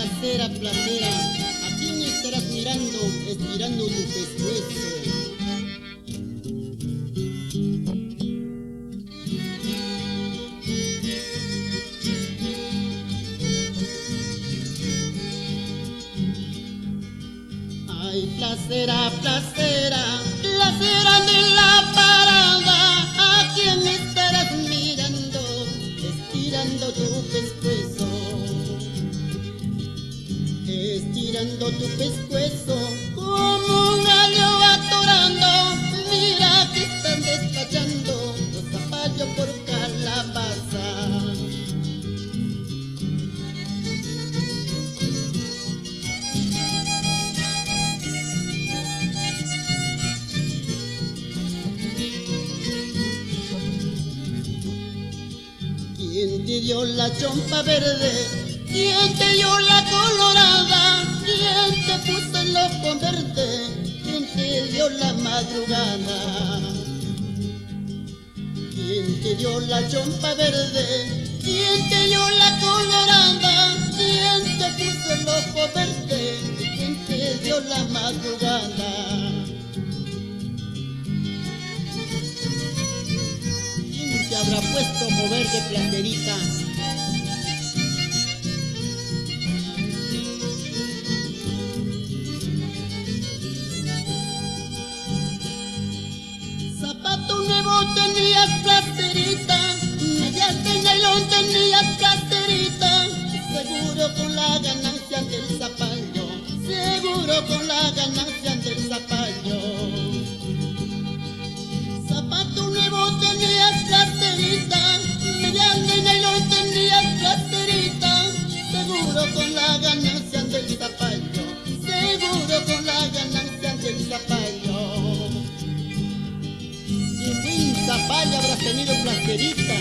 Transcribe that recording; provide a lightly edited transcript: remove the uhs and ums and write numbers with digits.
placera, placera, ¿a quién estarás mirando, estirando tu pescuezo? Ay, placera, placera, placera de la parada, ¿a quién estarás mirando, estirando tu pescuezo? Estirando tu pescuezo como un gallo atorando, mira que están despachando los zapallos por calabaza. ¿Quién te dio la chompa verde? ¿Quién te dio la colorada? ¿Quién te puso el ojo verde? ¿Quién te dio la madrugada? ¿Quién te dio la chompa verde? ¿Quién te dio la colorada? ¿Quién te puso el ojo verde? ¿Quién te dio la madrugada? ¿Quién te habrá puesto a mover de placerita? Zapato nuevo tenías placerita, medias de nylon tenías placerita, seguro con la ganancia del zapallo, seguro con la ganancia del zapallo. Zapato nuevo tenías placerita, medias de nylon tenías placerita, seguro con la ganancia del zapallo, seguro con la ganancia del zapallo. Zapallo habrás tenido placerita.